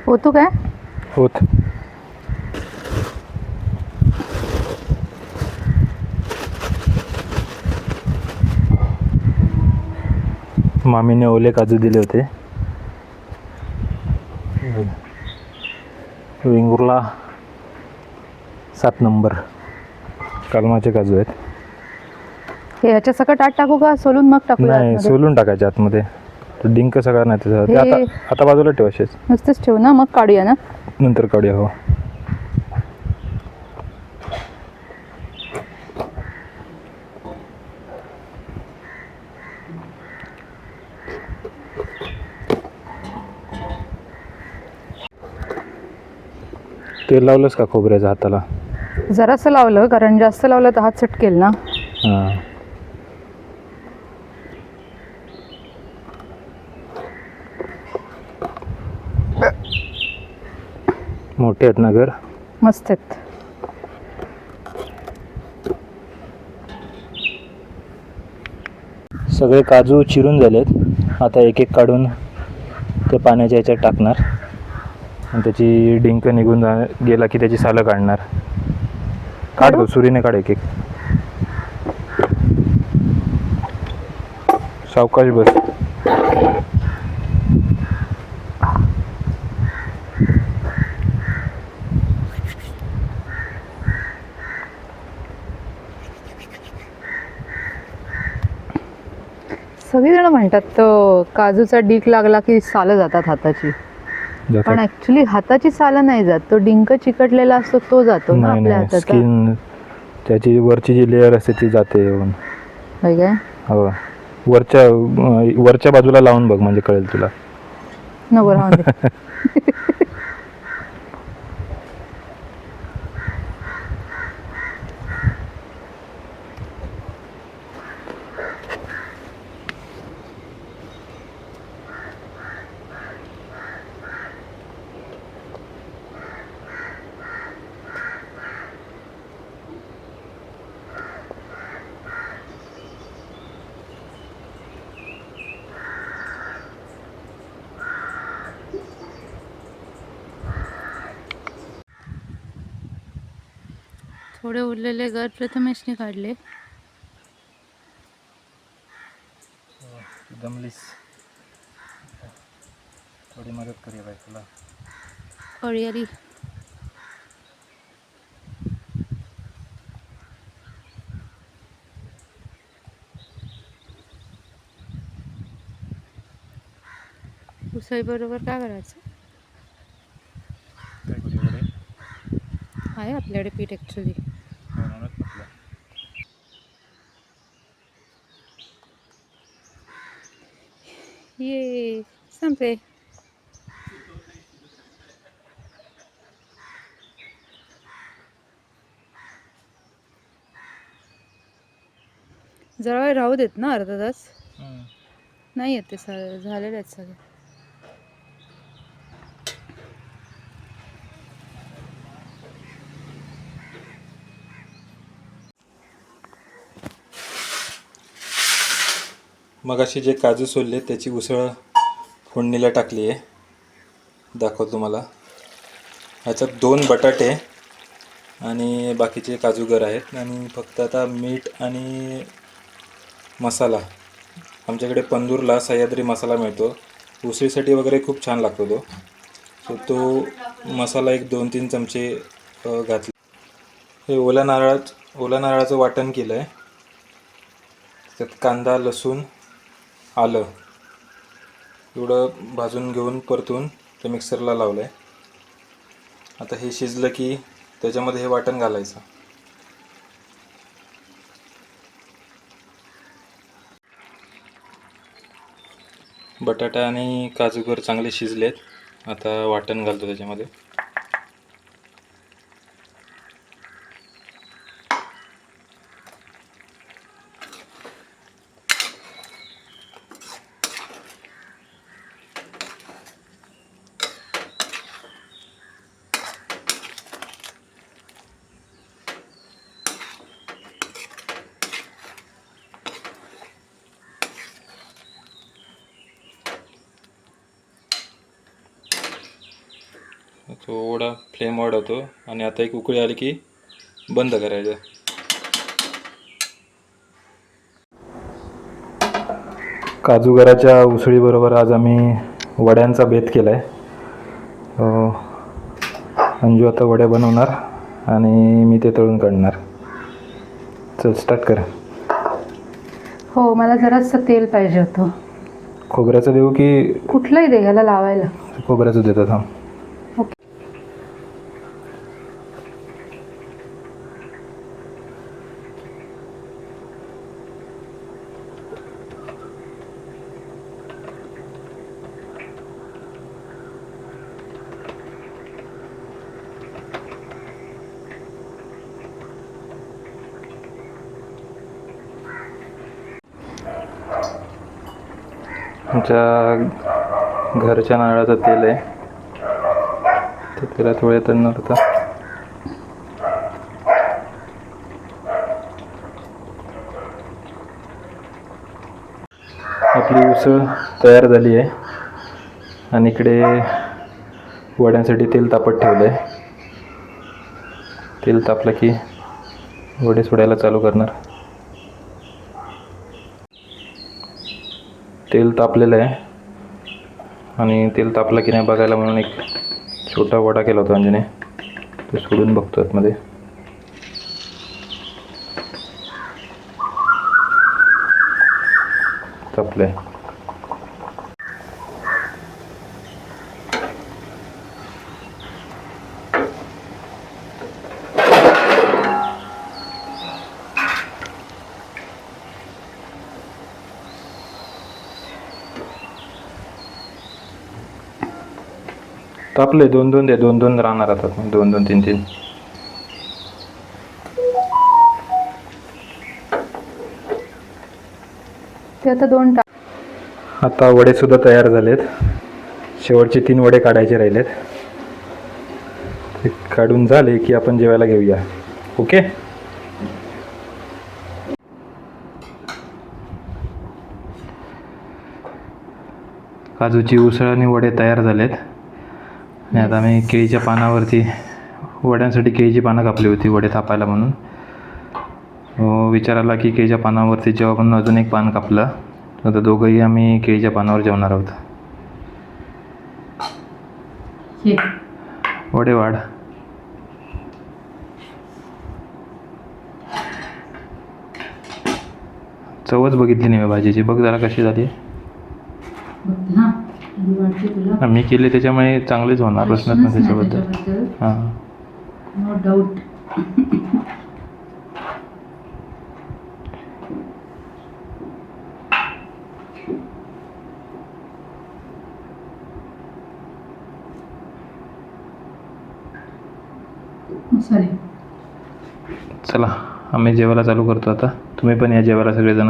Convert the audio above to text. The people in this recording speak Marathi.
होतो काय होत. मामीने ओले काजू दिले होते. वेंगुर्ला 7 नंबर कलमाचे काजू आहेत. हे ह्याच्या सकट आत टाकू का सोलून मग टाकूया नाही, आतमध्ये? सोलून टाकायचे आतमध्ये. तो डिंक सगळा नाही त्याचा. ते हे आता बाजूला ठेव असेच. नुसतेच ठेवू ना, मग काढूया ना. नंतर काढूया. हो. तेल लावलंस का खोबऱ्याच्या हाताला? जरासं लावलं, कारण जास्त लावलं तर हात चटकेल ना. हां. मोठे आहेत ना घर? मस्त आहेत. सगळे काजू चिरून झालेत. आता एक एक काढून ते पाण्याच्या ह्याच्यात टाकणार आणि त्याची डिंक निघून गेला की त्याची सालं काढणार. काढतो सुरीने काढ एक एक. सावकाश बस. सगळेजण म्हणतात तो काजूचा डीक लागला की सालं जातात हाताची, पण ऍक्च्युली हाताची सालं नाही जात, तो डिंक चिकटलेला असतो तो जातो ना आपल्या हाताचा. स्किन त्याची वरची जी लेअर असते ती जाते येऊन. काय? हो. वरच्या बाजूला लावून बघ म्हणजे कळेल तुला. नको राहून दे. थोडे उरलेले गर प्रथमेशने काढले. दमलीस. थोडी मदत करूया बाई तुला. कळी आली. उसळी बरोबर काय करायचं? काय करूया बरे? आहे आपल्याकडे पीठ ॲक्च्युली. ये संपले. जरा वेळ राहू देत ना, अर्धा तास. नाही येते झालेले आहेत सगळे. मग अशी जे काजू सोलले त्याची उसळ फोडणीला टाकली आहे. दाखवतो तुम्हाला. ह्याच्यात 2 बटाटे आणि बाकीचे काजूगर आहेत आणि फक्त आता मीठ आणि मसाला. आमच्याकडे पंदूरला सह्याद्री मसाला मिळतो. उसळीसाठी वगैरे खूप छान लागतो तो. सो तो मसाला एक 2-3 चमचे घातले. हे ओल्या नारळाचं वाटण केलं आहे. त्यात कांदा, लसूण, आलं एवढं भाजून घेऊन परतून ते मिक्सरला लावलं आहे. आता हे शिजलं की त्याच्यामध्ये हे वाटण घालायचं. बटाटा आणि काजूगर चांगले शिजलेत. आता वाटण घालतो त्याच्यामध्ये. थोडा फ्लेम वाढवतो आणि आता एक उकळी आली की बंद करायचं. काजूगराच्या उसळीबरोबर आज आम्ही वड्यांचा बेत केला आहे. अंजू आता वड्या बनवणार आणि मी ते तळून काढणार. चल स्टार्ट कर. हो, मला जरासं तेल पाहिजे होतं. खोबऱ्याचं देऊ की कुठलंही दे, याला लावायला. खोबऱ्याचं देतात? हां. ओके. आमच्या घरच्या नारळाचं तेल आहे, ते तेलात वड्या तळणार होता. आपली उसळ तयार झाली आहे आणि इकडे वड्यांसाठी तेल तापत ठेवलं आहे. तेल तापलं की वडे सोडायला चालू करणार. तेल तापलेलं आहे आणि तेल तापलं की नाही बघायला म्हणून एक छोटा वडा केला होता अंजूने, ते सोडून बघतो आतमध्ये. तापलंय. तापले. दोन दोन दे, दोन दोन राहणार आता. दोन दोन तीन तीन. ते आता दोन टाक. आता वडे सुद्धा तयार झालेत. शेवटचे 3 वडे काढायचे राहिलेत. ते काढून झाले की आपण जेवायला घेऊया. ओके. काजूची उसळ आणि वडे तयार झालेत आणि आता मी केळीच्या पानावरती वड्यांसाठी केळीची पानं कापली होती वडे थापायला म्हणून. विचार आला की केळीच्या पानावरती जेव्हा आपण अजून एक पान कापलं. आता दोघंही आम्ही केळीच्या पानावर जेवणार आहोत. वडे वाढ. चवच बघितली नाही मी भाजीची. बघ जरा कशी झाली. मी केले त्याच्यामुळे चांगलेच होणार, प्रश्नच नाही त्याच्याबद्दल. हां, नो डाऊट. चला आम्ही जेवायला चालू करतो आता. तुम्ही पण या जेवायला सगळेजण.